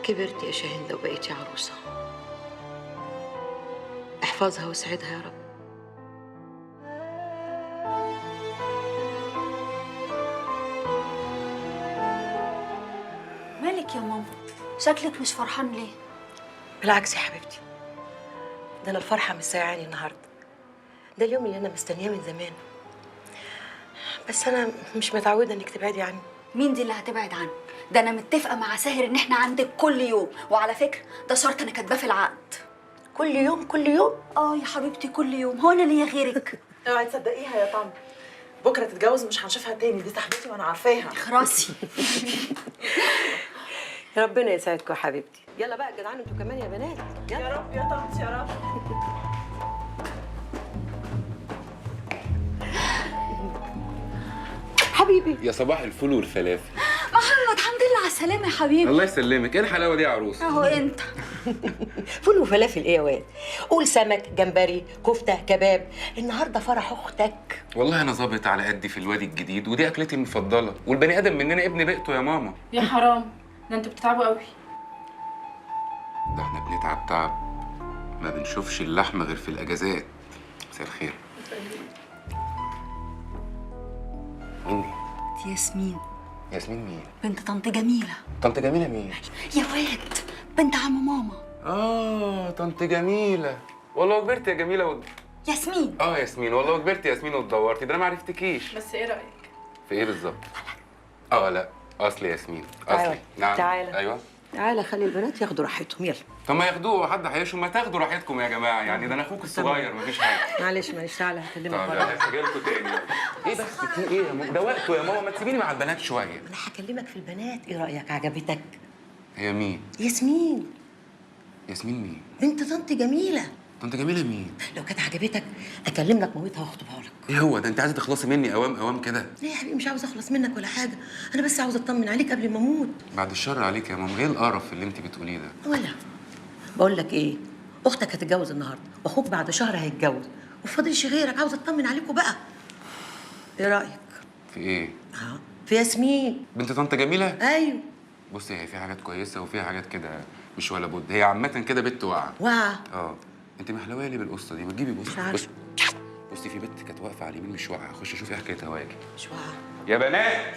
كبرت يا شاهندة وبقيتي عروسة. احفظها واسعدها يا رب. مالك يا ماما؟ شكلك مش فرحان ليه؟ بالعكس يا حبيبتي، ده انا الفرحة مساعاني النهاردة. ده اليوم اللي انا مستنياه من زمان، بس انا مش متعودة انك تبعدي عني. مين دي اللي هتبعد عني؟ ده انا متفقه مع ساهر ان احنا عندك كل يوم، وعلى فكره ده شرط انا كاتباه في العقد. كل يوم كل يوم؟ اه يا حبيبتي كل يوم، هو انا ليا غيرك؟ اوعي تصدقيها يا طنط، بكره تتجوز مش هنشوفها تاني، دي صاحبتي وانا عارفاها. خراسي. ربنا يسعدكم يا حبيبتي. يلا بقى جدعان انتوا كمان يا بنات. يلا. يا رب يا طنط يا رب. حبيبي يا صباح الفل والفلافل. محمد الحمد لله على السلامه يا حبيبي. الله يسلمك، ايه الحلاوه دي يا عروس؟ اهو انت. فول وفلافل ايه يا واد؟ قول سمك، جمبري، كفته، كباب. النهارده فرح اختك. والله انا ظابط على قدي في الوادي الجديد، ودي اكلتي المفضله، والبني ادم مننا ابن بيئته يا ماما. يا حرام، ده انتوا بتتعبوا قوي. ده احنا بنتعب تعب ما بنشوفش اللحمه غير في الاجازات. مساء الخير. مين دي؟ دي ياسمين. ياسمين مين؟ بنت طنط جميله. طنط جميله مين؟ يا واد بنت عم ماما. طنط جميله. والله كبرت يا جميله ياسمين. ياسمين، والله كبرت يا ياسمين واتدورتي، ده انا ما عرفتكيش. بس ايه رايك؟ في ايه بالظبط؟ لا اصل ياسمين تعالى. اصلي. نعم. تعالى. ايوه. تعالى خلي البنات ياخدوا راحتهم. يلا طب ما ياخدوه، حد هيشوا؟ ما تاخدوا راحتكم يا جماعه، يعني ده انا اخوك الصغير مفيش حاجه. معلش تعالى هكلمك طب بره. انا جايلكوا تاني. ايه بس في ايه يا ماما؟ ده وقته يا ماما، ما تسيبيني مع البنات شويه. انا هكلمك في البنات. ايه رايك؟ عجبتك؟ هي مين؟ ياسمين. ياسمين مين؟ بنت طنط جميله. طنط جميله مين؟ لو كانت عجبتك اكلم لك مامتها واخطبها لك. ايه هو ده؟ انت عايزه تخلصي مني اوام كده؟ ليه يا حبيبي؟ مش عاوزه اخلص منك ولا حاجه، انا بس عاوزه اطمن عليك قبل ما اموت. بعد الشر عليك يا ماما، ايه القرف اللي انت بتقوليه ده؟ ولا بقول لك ايه، اختك هتتجوز النهارده واخوك بعد شهر هيتجوز، وفاضلش غيرك. عاوزه اطمن عليكوا بقى. ايه رايك؟ في ايه؟ في ياسمين. بنت طنط جميله؟ ايوه. بصي، هي في حاجات كويسه وفي حاجات كده مش ولا بد. هي عامه كده بنت واقعه. واقعه. انت محلوه لي بالقصه دي، ما تجيبي مش عارفة. بصي في بنت كانت واقفه على اليمين مش واقعه، اخش اشوف ايه حكايتها واجي. مش واقعه يا بنات.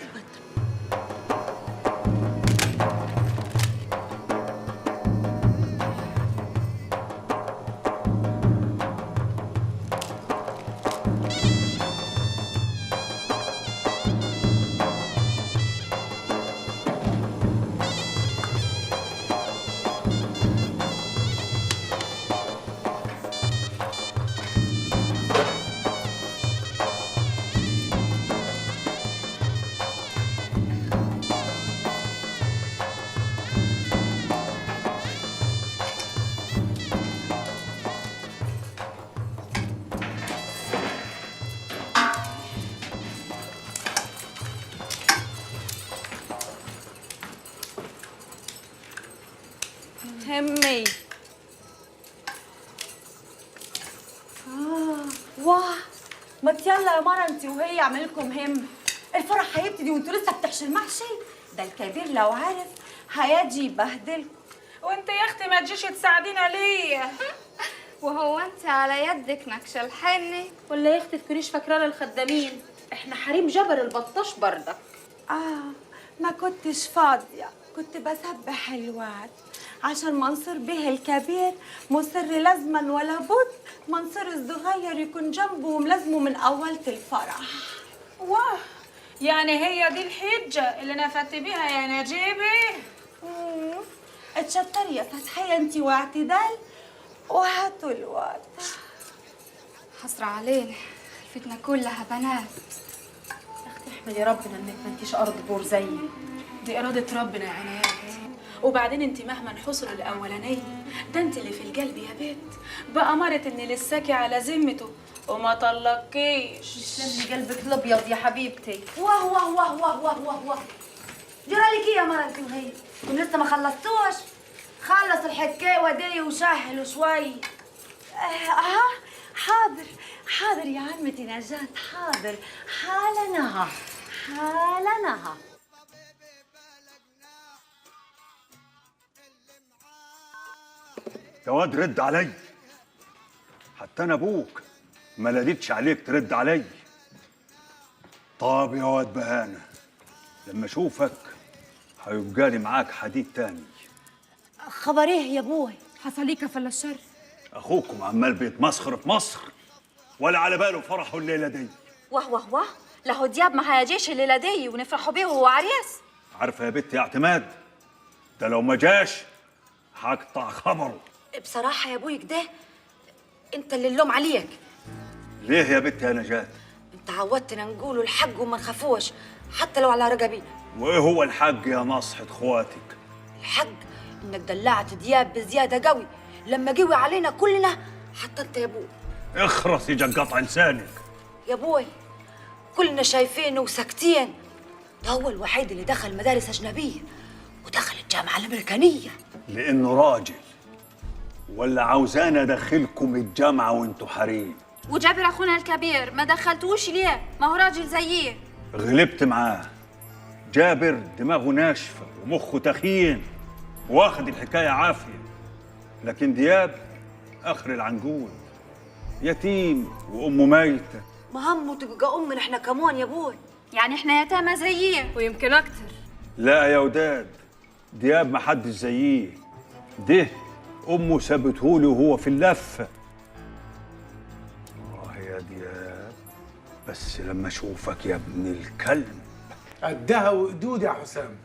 همي. واه ما يلا يا مرة انت وهي اعمل لكم هم. الفرح هيبتدي وانتوا لسه بتحشوا المحشي. ده الكبير لو عارف هيجي يبهدلكم. وانت يا اختي ما تجيش تساعدينا ليه؟ وهو انت على يدك نكش الحنة؟ ولا يا اختي تكونيش فاكرانا الخدامين، احنا حريم جبر البطاش بردك. ما كنتش فاضية، كنت بسبح الواد عشان منصور به الكبير مصر لازما ولا بد منصور الصغير يكون جنبه وملازمه من أولة الفرح. واه، يعني هي دي الحجة اللي نفدت بيها يا نجيبي؟ اتشطري يا فتحية انت واعتدال وهاتوا الواد. حسرة علينا، خلفتنا كلها بنات. يا اختي احمدي ربنا انك ما انتيش ارض بور زيي، دي اراده ربنا يا عنايات. وبعدين انت مهما انحصروا الاولانيه، ده انت اللي في القلب يا بنت، بأمارة ان لساكي على ذمته وما طلقكيش. يسلم قلبك الابيض يا حبيبتي. واه واه واه واه واه واه واه. جرالك ايه يا مرة انت وهي؟ انتم لسه ما خلصتوش؟ خلص الحكايه دي وسهلوا شوي. حاضر حاضر يا عمتي نجاة، حاضر. حالنا حالنا. يا واد رد علي. حتى انا ابوك ما لديتش عليك ترد علي. طب يا واد بهانه، لما اشوفك هيبقى لي معاك حديد تاني. خبر ايه يا ابوي؟ حصل لك فلا الشر؟ اخوكم عمال بيتمسخر في مصر ولا على باله فرحه الليله دي. واه واه واه، لهو دياب ما هيجيش الليله دي ونفرحوا بيه وهو عريس. عارفه يا بنت يا اعتماد، ده لو ما جاش هقطع خبره. بصراحه يا ابوي كده انت اللي اللوم عليك. ليه يا بنت يا نجاة؟ انت عودتنا نقولوا الحق وما نخافوش حتى لو على رقبي. وايه هو الحق يا نصحة اخواتك؟ الحق انك دلعت دياب بزياده قوي لما قوي علينا كلنا، حتى انت يا ابوي. اخرس يجا قطع لسانك. يا ابوي كلنا شايفينه وساكتين، ده هو الوحيد اللي دخل مدارس اجنبيه ودخل الجامعه الامريكانيه. لانه راجل، ولا عاوزان ادخلكم الجامعه وانتوا حريم؟ وجابر اخونا الكبير ما دخلتوش ليه؟ ما هو راجل زيه. غلبت معاه. جابر دماغه ناشفه ومخه تخين واخد الحكايه عافيه، لكن دياب اخر العنقود، يتيم وامه ميته. ما همه تبقى ام احنا كمان يا ابوي، يعني احنا يتامى زيه ويمكن اكتر. لا يا وداد، دياب ما حدش زيه، ده امه سابتهولي وهو في اللفه. يا دياب بس لما اشوفك يا ابن الكلب. قدها وقدود يا حسام،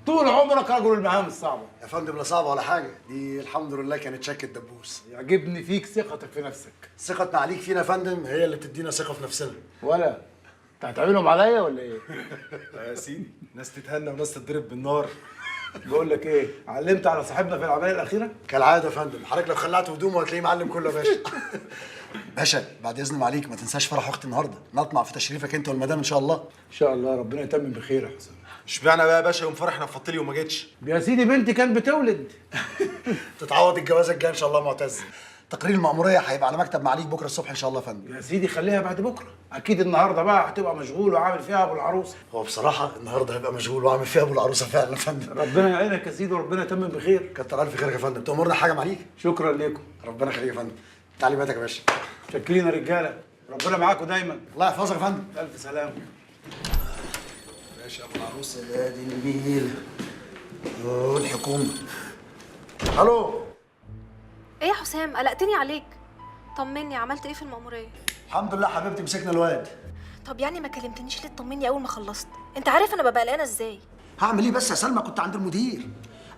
طول عمرك رجل المهام الصعبه. يا فندم لا صعبه ولا حاجه، دي الحمد لله كانت شكه دبوس. يعجبني فيك ثقتك في نفسك. ثقتنا عليك فينا يا فندم هي اللي بتدينا ثقه في نفسنا. ولا انت هتعملهم عليا ولا ايه؟ يا سيدي ناس تتهنى وناس تتضرب بالنار. بقول لك ايه، علمت على صاحبنا في العمليه الاخيره؟ كالعاده يا فندم، حضرتك لو خلعت هدومه هتلاقيه معلم كله يا باشا. باشا بعد اذن عليك ما تنساش فرح اختي النهارده، نطمع في تشريفك انت والمدام ان شاء الله. ان شاء الله ربنا يتمم بخير يا حسام. اشمعنى بقى يا باشا يوم فرحنا في فطلي وما جيتش؟ يا سيدي بنتي كانت بتولد. تتعوض الجوازه الجايه ان شاء الله معتز. تقرير المأمورية هيبقى على مكتب معاليك بكره الصبح ان شاء الله يا فندم. يا سيدي خليها بعد بكره، اكيد النهارده بقى هتبقى مشغول وعامل فيها ابو العروسه. هو بصراحه النهارده هيبقى مشغول وعامل فيها ابو العروسه فعلا يا فندم. ربنا يعينك يا سيدي وربنا يتمم بخير. كتر الف خيرك يا فندم، تأمرنا حاجه معاليك؟ شكرا لكم. ربنا يخليك يا فندم. تعليماتك يا باشا. شكرين يا رجاله، ربنا معاكم دايما. الله يحفظك يا فندم. الف سلامه. باشا ابو العروسه يا دي النيل والحكومه. الو. ايه يا حسام قلقتني عليك، طمني عملت ايه في المأمورية؟ الحمد لله حبيبتي مسكنا الواد. طب يعني ما كلمتنيش ليه تطمني اول ما خلصت؟ انت عارف انا ببقى قلقانه ازاي. هعمل ايه بس يا سلمى، كنت عند المدير.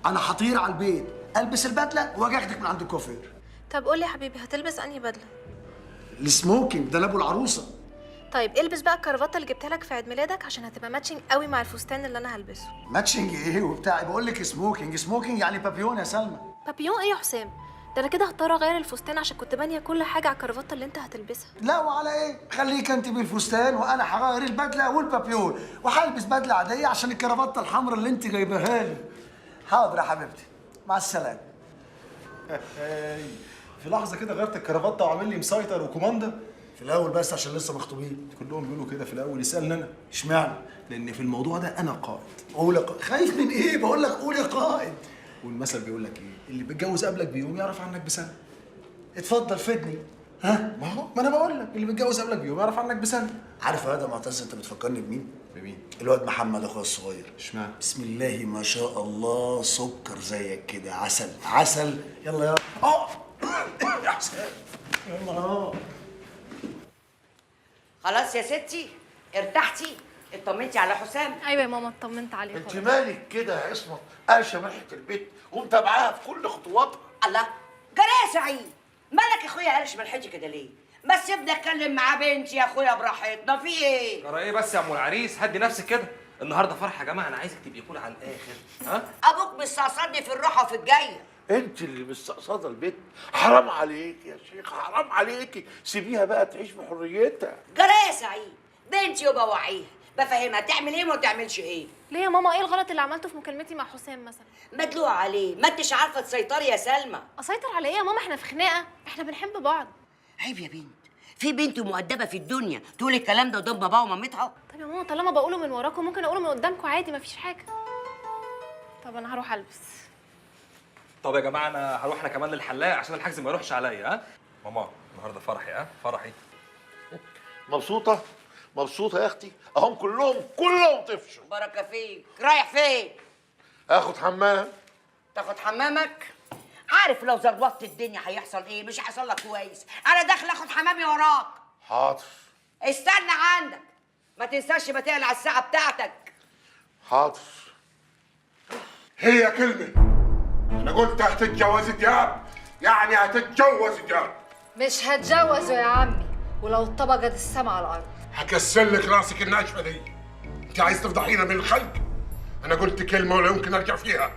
انا هطير على البيت البس البدله واجي اخدك من عند الكوافير. طب قول لي يا حبيبي هتلبس انهي بدله؟ السموكينج ده لابو العروسه. طيب البس بقى الكرافته اللي جبتها لك في عيد ميلادك عشان هتبقى ماتشنج قوي مع الفستان اللي انا هلبسه. ماتشنج ايه وبتاع؟ بقول لك سموكينج، سموكينج يعني بابيون يا سلمى. بابيون ايه يا حسام؟ ده انا كده هضطر اغير الفستان عشان كنت بانيه كل حاجه على الكرافته اللي انت هتلبسها. لا وعلى ايه؟ خليك انت بالفستان وانا هغير البدله والبابيون وهلبس بدله عاديه عشان الكرافته الحمراء اللي انت جايباها لي. حاضر يا حبيبتي، مع السلامه. في لحظه كده غيرت الكرافته وعامل لي مسيطر وكوماندا. في الاول بس عشان لسه مخطوبين. كلهم بيقولوا كده في الاول، يسالني انا. اشمعنى؟ لان في الموضوع ده انا قائد. قول يا قائد. خايف من ايه؟ بقول لك قول يا قائد. والمثل بيقول لك ايه؟ اللي بيتجوز قبلك بيوم يعرف عنك بسنه. اتفضل فدني. ها؟ ما انا بقول لك اللي بيتجوز قبلك بيوم يعرف عنك بسنه. عارف يا معتز انت بتفكرني بمين؟ بمين؟ الواد محمد اخويا الصغير. اشمعنى؟ بسم الله ما شاء الله، سكر زيك كده، عسل عسل. يلا يلا. يا حسام يلا. خلاص يا ستي ارتحتي؟ اطمنتي على حسام؟ ايوه يا ماما اطمنت عليه. انت مالك كده يا اسمه قاشه من ريحه البيت ومتابعاها في كل خطواتها؟ الله جرى يا سعيد، مالك يا اخويا قالش من حجي كده ليه؟ بس سيبني اتكلم مع بنتي يا اخويا براحتنا، في ايه؟ جرى ايه بس يا ام العريس؟ هدي نفسك كده، النهارده فرح يا جماعه، انا عايزك تبقي كول على الاخر. ها؟ ابوك مستقصدني في الروحه وفي الجايه. انت اللي مستقصده البيت، حرام عليك يا شيخ، حرام عليكي، سيبيها بقى تعيش بحريتها. جرى يا سعيد، بنتي وبوعيها بفهمها تعمل ايه وما تعملش ايه. ليه يا ماما؟ ايه الغلط اللي عملته في مكالمتي مع حسام مثلا؟ مدلوع عليه، ما انتش عارفه تسيطري يا سلمى. اسيطر على ايه يا ماما؟ احنا في خناقه، احنا بنحب بعض. عيب يا بنت، في بنت مؤدبه في الدنيا تقول الكلام ده قدام باباها ومامتها؟ طب يا ماما طالما بقوله من وراكم ممكن اقوله من قدامكم عادي، مفيش حاجه. طب انا هروح البس. طب يا جماعه انا هروح انا كمان للحلاق عشان الحجز ما يروحش عليا. ها ماما النهارده فرحي، فرحي. مبسوطه مبسوطه يا اختي؟ اهم كلهم طفشوا. بركه فيك. رايح فين؟ اخد حمام. تاخد حمامك؟ عارف لو زربطت الدنيا هيحصل ايه؟ مش هيحصل لك كويس. انا داخل اخد حمامي وراك. حاضر. استنى عندك، ما تنساش ما تقلع الساعه بتاعتك. حاضر. هي كلمة، أنا قلت هتتجوز دياب، يعني هتتجوز دياب. مش هتجوزه يا عمي، ولو اتطبقت السما على الارض. هكسر لك راسك الناشفة دي. أنت عايز تفضحينا من الخلق؟ أنا قلت كلمة ولا يمكن أرجع فيها.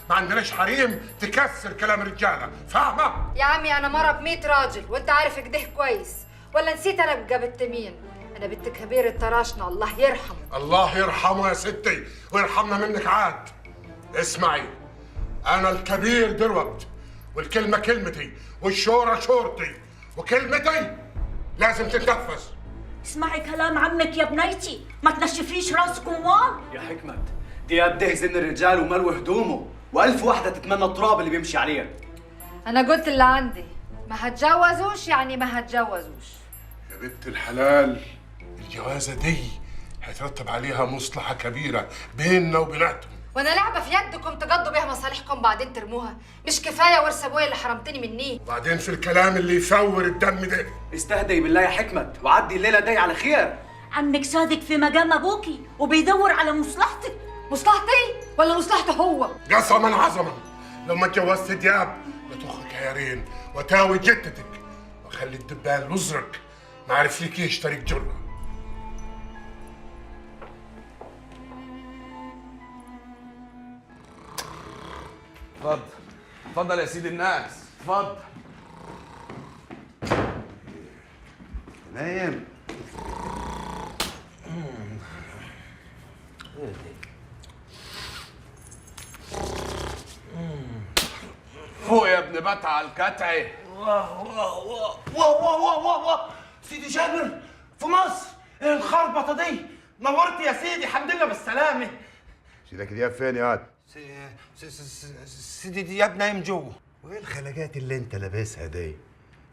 ما عندناش حريم تكسر كلام الرجالة، فاهمة؟ يا عمي انا مرة ب100 راجل وانت عارف كده كويس، ولا نسيت انا بقى بنت مين؟ انا بنت كبير الطراشنة الله يرحمه. الله يرحمه يا ستي ويرحمنا منك عاد. اسمعي، أنا الكبير دلوقتي، والكلمة كلمتي والشورة شورتي، وكلمتي لازم تنتفذ. اسمعي كلام عمك يا بنيتي، ما تنشفيش راسك وان. يا حكمت، دياب ده زن الرجال وملوي هدومه، والف واحدة تتمنى التراب اللي بيمشي عليها. انا قلت اللي عندي، ما هتجوزوش يعني ما هتجوزوش. يا بنت الحلال، الجوازة دي هيترتب عليها مصلحة كبيرة بيننا وبيناتهم. وانا لعبه في يدكم تقضوا بيها مصالحكم بعدين ترموها، مش كفايه ورث ابويا اللي حرمتني منيه. وبعدين في الكلام اللي يفور الدم ده. استهدي بالله يا حكمت وعدي الليله دي على خير. عمك صادق في مقام ابوكي وبيدور على مصلحتك. مصلحتي ولا مصلحته هو؟ قسما عظما لو ما اتجوزت دياب لتخرج عيارين وتاوي جدتك واخلي الدبان الازرق ما عرف ليكيش طريق جره. اتفضل اتفضل يا سيدي الناس، اتفضل. نايم. فوق يا ابن بتع الكتعي. واه واه واه واه واه واه واه سيدي جابر في مصر، ايه الخربطه دي؟ نورت يا سيدي، الحمد لله بالسلامه. سيدك دياب فين يا واد؟ سيدي دياب نايم جوه. وايه الخلاجات اللي انت لابسها دي؟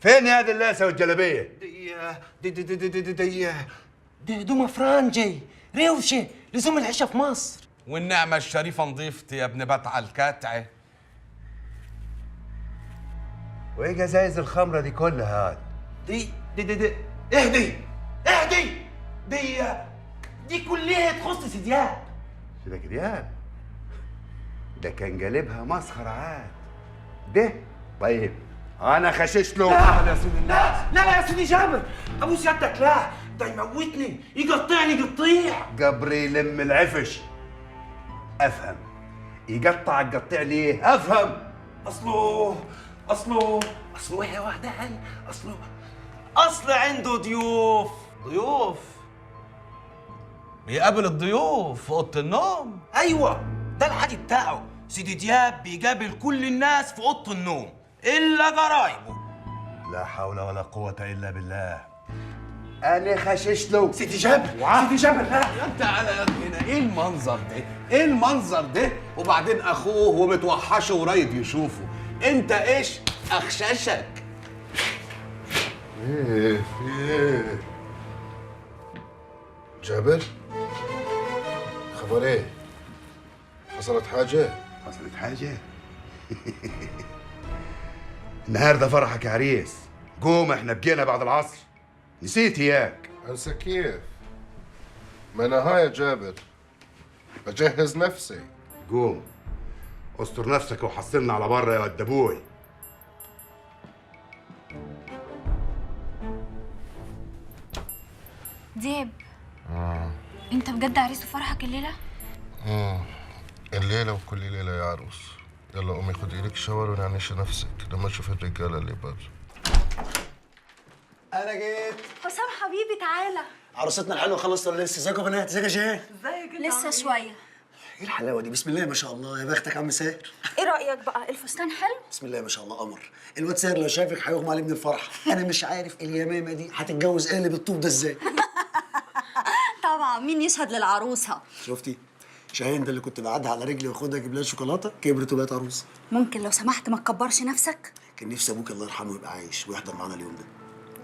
فين يا دي اللاسه والجلابيه؟ دي هدوم فرنجي روشه لزوم العشاء في مصر. والنعمة الشريفة نضيفتي يا ابن بتع الكتعي. وايه جزايز الخمره دي كلها هاد؟ دي اهدي دي كلها تخص سيدي دياب. سيدك دياب ده كان جالبها مسخره عاد. ده طيب انا خشش له. لا يا سيدي الناس، لا يا سيدي جابر، ابو سيادتك لا، ده يموتني يقطعني قطيع. جبري يلم العفش. افهم يقطع القطيع ليه؟ افهم. اصله يا وحدان، اصل عنده ضيوف بيقابل الضيوف في اوضه النوم. ايوه ده العادي بتاعه. سيدي دياب بيقابل كل الناس في اوضه النوم الا قرايبه. لا حول ولا قوه الا بالله. انا خشش له. سيدي جابر لا انت على هنا ايه المنظر ده؟ ايه المنظر ده؟ وبعدين اخوه ومتوحشه ورايد يشوفه، انت ايش اخششك؟ ايه في ايه؟ جابر؟ خبر ايه؟ حصلت حاجة؟ حصلت حاجة؟ النهارده فرحك يا عريس، قوم احنا بقينا بعد العصر. نسيت اياك. انسى كيف؟ ما انا هاي يا جابر بجهز نفسي. قوم استر نفسك وحصلنا على بره يا ود ابوي. دياب انت بجد عريس وفرحك الليله؟ الليلة وكل ليلة يا عروس. يلا قومي خدي لك شاور ونعنش نفسك لما تشوف الرجالة اللي برا. انا جيت. حسام حبيبي تعالى. عروستنا الحلوه خلصت ولا لسه؟ ازيكم يا بنات؟ ازيك يا جيهان؟ ازيك؟ لسه شويه. ايه الحلاوه دي؟ بسم الله ما شاء الله، يا بختك عم ساهر. ايه رايك بقى؟ الفستان حلو؟ بسم الله ما شاء الله قمر. الواد ساهر لو شافك هيغمى عليه من الفرح. انا مش عارف اليمامه دي هتتجوز ايه اللي بالطوب ده ازاي. طبعا مين يشهد للعروسه؟ شفتي؟ شاهين ده اللي كنت بعدها على رجلي واخدها اجيب لها شوكولاته كبرت وبقت عروسه. ممكن لو سمحت ما تكبرش نفسك؟ كان نفسي ابوك الله يرحمه يبقى عايش ويحضر معانا اليوم ده.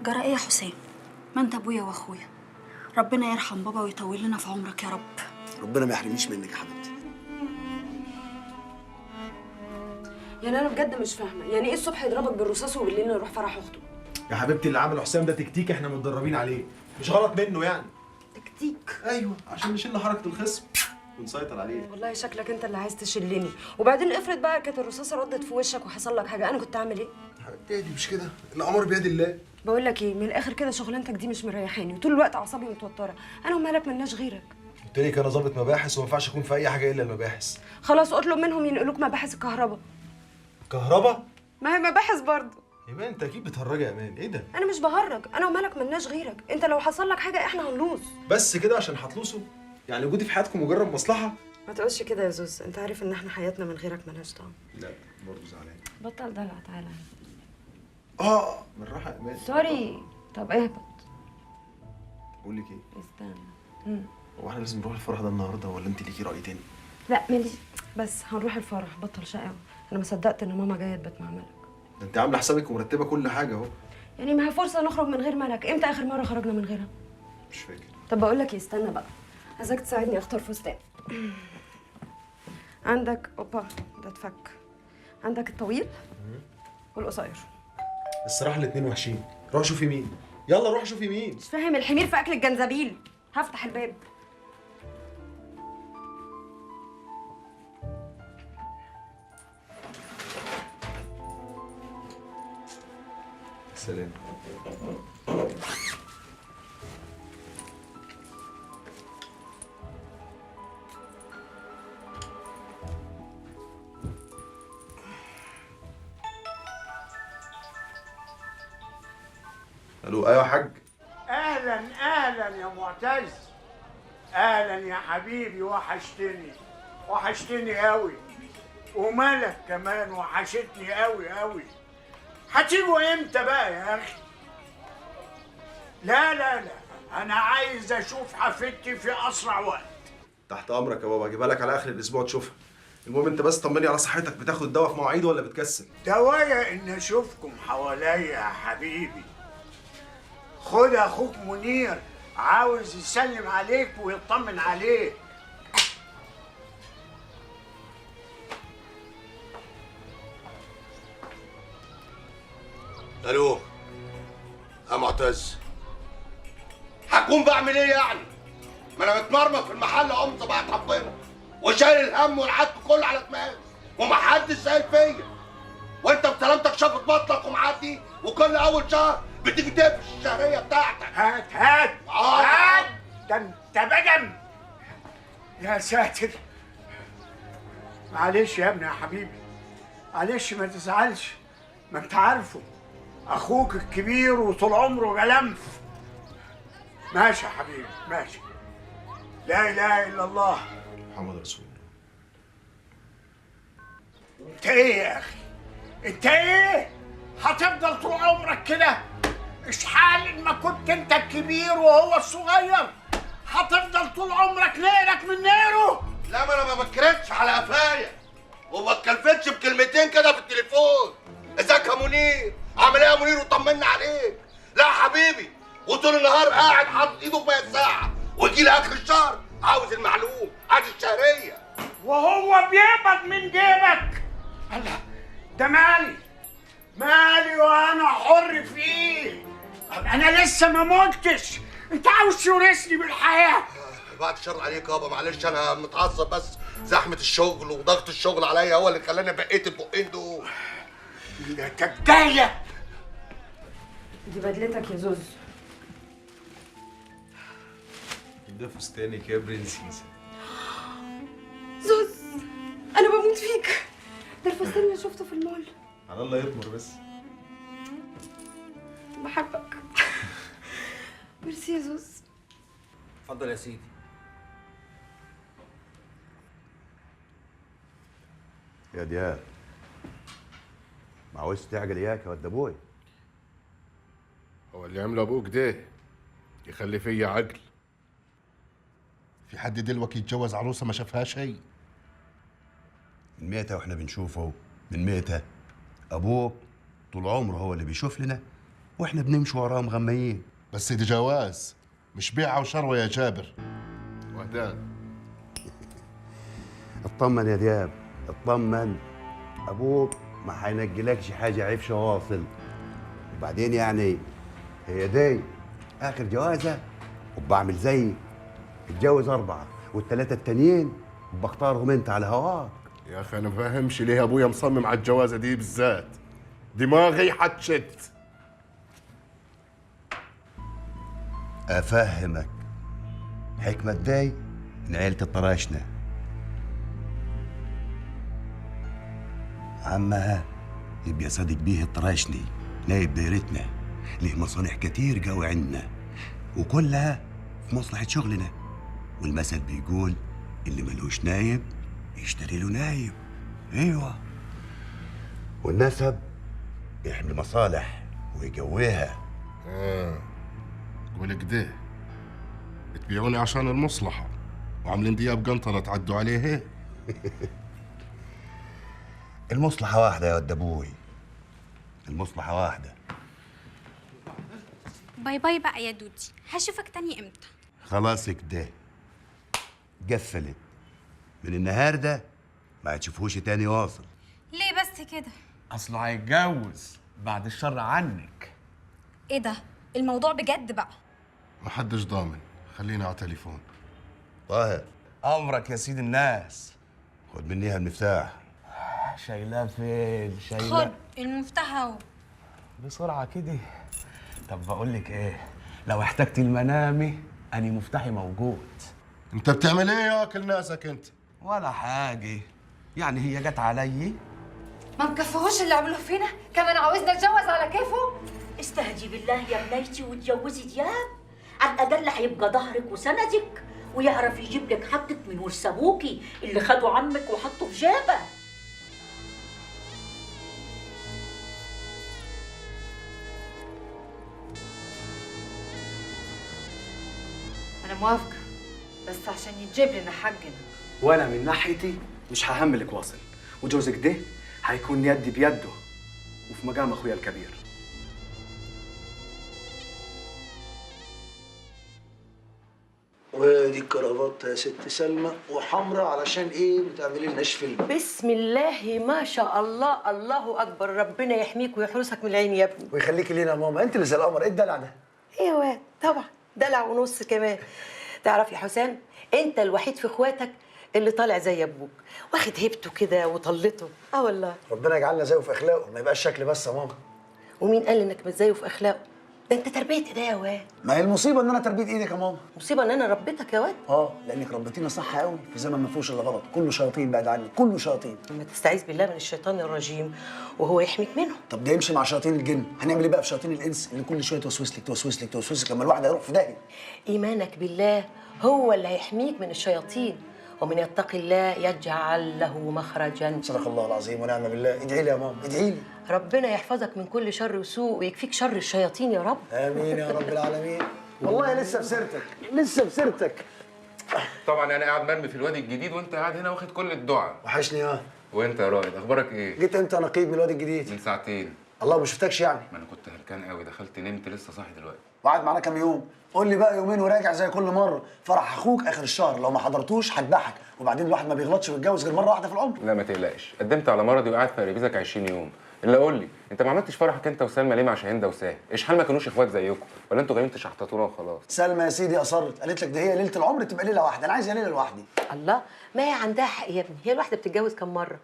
جرى ايه يا حسام؟ ما انت ابويا واخويا. ربنا يرحم بابا ويطول لنا في عمرك يا رب. ربنا ما يحرمنيش منك يا حبيبتي. يعني انا بجد مش فاهمه، يعني ايه الصبح يضربك بالرصاص وبالليل نروح فرح اخته؟ يا حبيبتي اللي عمله حسام ده تكتيك احنا متدربين عليه، مش غلط منه يعني. تكتيك؟ ايوه عشان نشيل حركه الخصم ونسيطر عليه. والله شكلك انت اللي عايز تشلني، وبعدين افرض بقى كانت الرصاصه ردت في وشك وحصل لك حاجه، انا كنت اعمل ايه؟ حبيبتي دي مش كده، الامر بيد الله. بقول لك ايه، من الاخر كده شغلانتك دي مش مريحاني وطول الوقت اعصابي متوتره، انا ومالك ملناش غيرك. قلت لك انا ظابط مباحث وما ينفعش اكون في اي حاجه الا المباحث. خلاص اطلب منهم ينقلوك مباحث الكهرباء. كهرباء؟ ما هي مباحث برضه. يبقى انت اكيد بتهرجي يا امان، ايه ده؟ انا مش بهرج، انا ومالك ملناش غيرك، انت لو حصل لك حاجه احنا هنلوص. بس كده عشان هتلوسوا؟ يعني وجودي في حياتكم مجرد مصلحه؟ ما تقولش كده يا زوز، انت عارف ان احنا حياتنا من غيرك ملهاش طعم. لا برضه زعلان. بطل دلع، تعالى. بالراحه يا امان. سوري. طب اهبط. بقول لك ايه؟ استنى. هو احنا لازم نروح الفرح ده النهارده ولا انت ليكي راي تاني؟ لا ماليش، بس هنروح الفرح، بطل شقاوة. انا ما صدقت ان ماما جايه تبات مع ملك. ده انت عامله حسابك ومرتبه كل حاجه اهو. يعني ما هي فرصه نخرج من غير ملك، امتى اخر مره خرجنا من غيرها؟ مش فاكر. طب بقول لك ايه، استنى بقى، عايزاك تساعدني اختار فستان. عندك اوبا ده اتفك، عندك الطويل والقصير. الصراحه الاتنين وحشين، روح شوفي مين. يلا روح شوفي مين. مش فاهم، الحمير في اكل الجنزبيل. هفتح الباب. سلام. الو ايوه يا حاج. اهلا اهلا يا معتز. اهلا يا حبيبي، وحشتني وحشتني قوي، ومالك كمان وحشتني قوي قوي. هتيجوا امتى بقى يا اخي؟ لا لا لا، انا عايز اشوف حفيدتي في اسرع وقت. تحت امرك يا بابا، اجيبها لك على اخر الاسبوع تشوفها. المهم انت بس طمني على صحتك، بتاخد الدواء في مواعيده ولا بتكسل؟ دوايا ان اشوفكم حواليا يا حبيبي. خد اخوك منير عاوز يسلم عليك ويطمن عليك. الو يا معتز، هكون بعمل ايه يعني؟ ما انا متمرمط في المحل ام صباح ربنا وشايل الهم والعك كله على دماغي ومحدش سائل فيا، وانت بسلامتك شافت بطنك ومعدي وكل اول شهر بتيجي تقفش الشهريه بتاعتك. هات هات هات، ده انت بجم. يا ساتر، معلش يا ابني يا حبيبي، معلش ما تزعلش، ما انت عارفه اخوك الكبير وطول عمره جلمف. ماشي يا حبيبي ماشي، لا اله الا الله محمد رسول الله. انت ايه يا اخي؟ انت ايه؟ هتفضل طول عمرك كده؟ اشحال ما كنت انت الكبير وهو الصغير، هتفضل طول عمرك نيرك من نيره؟ لا ما انا ما بكرتش على قفايا وما اتكلفتش بكلمتين كده في التليفون. ازيك يا منير؟ عامل ايه يا منير وطمنا عليك؟ لا يا حبيبي، وطول النهار قاعد حاطط ايده في الساعه ويجي لي اخر الشهر عاوز المعلوم، عايز الشهريه وهو بيقبض من جيبك. الله، ده مالي وانا حر فيه، انا لسه ما متش، انت عاوز تورثني بالحياه. بعد الشر عليك يابا، معلش انا متعصب، بس زحمه الشغل وضغط الشغل عليا هو اللي خلاني بقيت البقين دول. لا تبدايه. دي بدلتك يا زوز. ده فستانك يا برنسيسه. زوز انا بموت فيك، ده الفستان اللي شفته في المول. على الله يطمر بس. بحبك. ميرسي يا زوز. اتفضل يا سيدي. يا دياب، ما عاوز تعجل اياك يا ود ابوي. هو اللي عمله ابوك ده يخلي فيا عقل؟ في حد دلوقتي يتجوز عروسه ما شافها شيء؟ من متى واحنا بنشوفه؟ من متى؟ ابوك طول عمره هو اللي بيشوف لنا واحنا بنمشي وراه مغميين. بس دي جواز مش بيعه وشروه يا جابر. وهدان اطمن يا دياب، اطمن. ابوك ما هينجلكش حاجه عفشه واصل. وبعدين يعني هي دي اخر جوازه وبعمل زيي، اتجوز 4 والثلاثه التانيين بختارهم انت على هواك. يا اخي انا ما فاهمش ليه ابويا مصمم على الجوازه دي بالذات. دماغي حتشت. افهمك، حكمة داي من عيلة الطراشنة. عمها يبقى صديق بيه الطراشني، نايب دايرتنا، ليه مصالح كتير قوي عندنا وكلها في مصلحة شغلنا. والمثل بيقول اللي ملوش نايب يشتري له نايب. ايوه، والنسب يحمي مصالح ويقويها. قول كده بتبيعوني عشان المصلحة وعاملين دياب قنطرة تعدوا عليه هيك. المصلحة واحدة يا ود ابوي، المصلحة واحدة. باي باي بقى يا دودي، هشوفك تاني امتى؟ خلاص كده قفلت، من النهارده ما هتشوفوش تاني واصل. ليه بس كده؟ اصله هيتجوز بعد الشر عنك. ايه ده؟ الموضوع بجد بقى؟ محدش ضامن، خلينا على تليفون. طاهر امرك يا سيد الناس. خد مني المفتاح. شايلاه فين؟ خد المفتاح اهو. بسرعة كده. طب بقول لك ايه، لو احتجتي المنامي اني مفتاحي موجود. انت بتعمل ايه يا اكل ناسك انت؟ ولا حاجة، يعني هي جت علي. ما مكفهوش اللي عملوه فينا، كمان عاوزنا نتجوز على كيفه. استهدي بالله يا بنيتي وتجوزي دياب، على الاقل هيبقى ظهرك وسندك ويعرف يجيب لك حقك من ورث ابوكي اللي خده عمك وحطه في جيبه. انا موافقه، بس عشان يجيب لنا حقنا. وانا من ناحيتي مش ههملك واصل، وجوزك ده هيكون يدي بيده وفي مقام اخويا الكبير. ودي الكرافات يا ست سلمى وحمراء علشان ايه بتعملي لناش فيلم. بسم الله ما شاء الله، الله اكبر، ربنا يحميك ويحرسك من العين يا ابني. ويخليكي لينا يا ماما، انت اللي زي القمر. ايه الدلع ده؟ ايه يا واد، طبعا دلع ونص كمان. تعرف يا حسام، انت الوحيد في اخواتك اللي طالع زي ابوك، واخد هيبته كده وطلته. اه والله. ربنا يجعلنا زيه في اخلاقه، ما يبقاش شكل بس يا ماما. ومين قال انك مش زيه في اخلاقه؟ ده انت تربيه ايديا يا واد. ما هي المصيبه ان انا تربيه ايدك يا ماما. مصيبه ان انا ربيتك يا واد. لانك ربيتينا صح قوي في زمن ما فيهوش الا غلط، كله شياطين بعد عني، كله شياطين. ما تستعيذ بالله من الشيطان الرجيم وهو يحميك منه. طب ده يمشي مع شياطين الجن، هنعمل ايه بقى في شياطين الانس اللي كل شويه توسوس لك توسوس لك توسوس لك لما الواحد هيروح في داهيه؟ ايمانك بالله هو اللي هيحميك من الشياطين، ومن يتقي الله يجعل له مخرجا. صدق الله العظيم ونعم بالله. ادعي لي يا ماما، ادعي لي. ربنا يحفظك من كل شر وسوء ويكفيك شر الشياطين يا رب. امين يا رب العالمين. والله لسه بسيرتك، لسه بسيرتك. طبعا انا قاعد مرمي في الوادي الجديد وانت قاعد هنا واخد كل الدعاء. وحشني. وانت يا رائد اخبارك ايه؟ جيت امتى نقيب من الوادي الجديد؟ من ساعتين. الله ما شفتكش يعني. ما انا كنت هلكان قوي، دخلت نمت لسه صاحي دلوقتي. وقعد معانا كام يوم؟ قول لي بقى يومين وراجع زي كل مره. فرح اخوك اخر الشهر، لو ما حضرتوش هذبحك. وبعدين الواحد ما بيغلطش ويتجوز غير مره واحده في العمر. لا ما تقلقش، قدمت على مرضي وقعدت في ريفيزك 20 يوم. الا قول لي انت ما عملتش فرحك انت وسلمى ليه مع شاهين وساه؟ ايش حال ما كانوش اخوات زيكم؟ ولا انتوا جايين تشحططونا وخلاص؟ سلمى يا سيدي اصرت، قالت لك ده هي ليله العمر تبقى ليله واحده، انا عايز ليله لوحدي. الله، ما هي عندها حق يا ابني، هي الواحده بتتجوز كم مره؟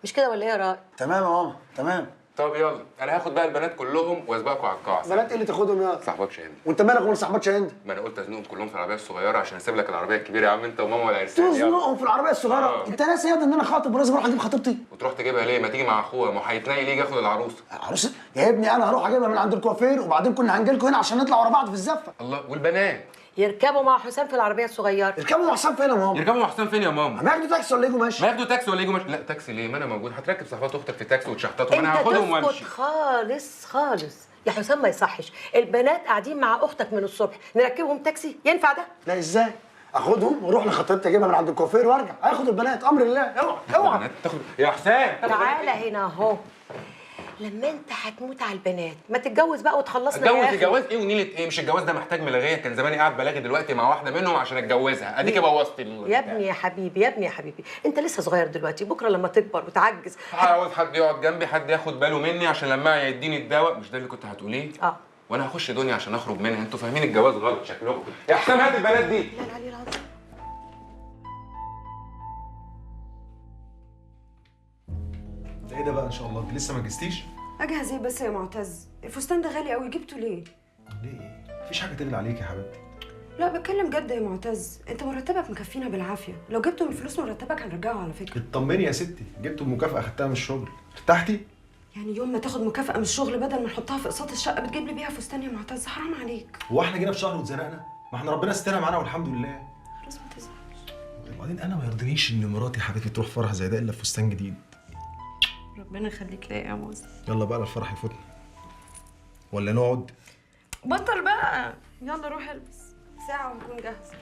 مش كده ولا ايه يا رائد؟ تمام يا ماما، تمام. طب يلا انا هاخد بقى البنات كلهم واسبقكم على القاعه. بنات ايه اللي تاخدهم يا صاحبات شاهين. وانت مالك ومال صاحبات شاهين؟ ما انا قلت ازنقهم كلهم في العربيه الصغيره عشان اسيب لك العربيه الكبيره يا عم انت وماما والعرسان. تزنقهم في العربيه الصغيره؟ انت ناسي يا ان انا خاطب ولازم اروح اجيب خطيبتي؟ وتروح تجيبها ليه؟ ما تيجي مع اخوها، ما هو هيتنقل يجي ياخد العروسه. عروسه؟ يا ابني انا هروح اجيبها من عند الكوافير وبعدين كنا هنجي لكم هنا عشان نطلع ورا بعض في الزفه. الله، والبنات؟ يركبوا مع حسام في العربيه الصغيره. يركبوا مع حسام فين يا ماما؟ يركبوا مع حسام فين يا ماما؟ ما ياخدوا تاكسي ولا يجوا ماشي؟ ما ياخدوا تاكسي ولا يجوا ماشي؟ لا تاكسي ليه؟ ما انا موجود، هتركب صاحبات اختك في تاكسي وتشحططهم، انا هاخدهم وامشي. انت خالص خالص يا حسام، ما يصحش. البنات قاعدين مع اختك من الصبح، نركبهم تاكسي؟ ينفع ده؟ لا ازاي؟ اخدهم واروح لخطيبتي اجيبها من عند الكوافير وارجع اخد البنات، امر الله. اوعى اوعى تاخد يا حسام. تعالى هنا اهو. لما انت هتموت على البنات ما تتجوز بقى وتخلصنا يا اتجوز اخي. جواز ايه ونيله ايه؟ مش الجواز ده محتاج ملغيه، كان زماني قاعد بلاغي دلوقتي مع واحده منهم عشان اتجوزها، اديكي بوظت يا ابني يا حبيبي يا ابني يا حبيبي، انت لسه صغير دلوقتي، بكره لما تكبر وتعجز عاوز حد يقعد جنبي، حد ياخد باله مني عشان لما يديني الدواء. مش ده اللي كنت هتقوليه؟ اه. وانا هخش دنيا عشان اخرج منها. انتوا فاهمين الجواز غلط شكلكم. يا حسام هات البنات دي. لا العلي العظيم. ده ايه ده بقى ان شاء الله؟ انت لسه ما جهزتيش؟ اجهز ايه بس يا معتز؟ الفستان ده غالي قوي، جبته ليه؟ ليه؟ مفيش حاجه تغلى عليك يا حبيبتي. لا بتكلم جد يا معتز، انت مرتبك مكفينا بالعافيه، لو جبته من فلوس مرتبك هنرجعه على فكره. اطمني يا ستي، جبته بمكافاه خدتها من الشغل. ارتحتي؟ يعني يوم ما تاخد مكافاه من الشغل بدل ما نحطها في اقساط الشقه بتجيب لي بيها فستان يا معتز؟ حرام عليك. هو احنا جينا في شهر واتزنقنا؟ ما احنا ربنا سترها معانا والحمد لله. خلاص ما تزعلش. وبعدين انا ما يرضينيش ان مراتي يا حبيبتي تروح فرح زي ده الا في فستان جديد. ربنا يخليك ليا يا موز. يلا بقى الفرح يفوتنا ولا نقعد؟ بطل بقى، يلا روح البس ساعه ونكون جاهزه.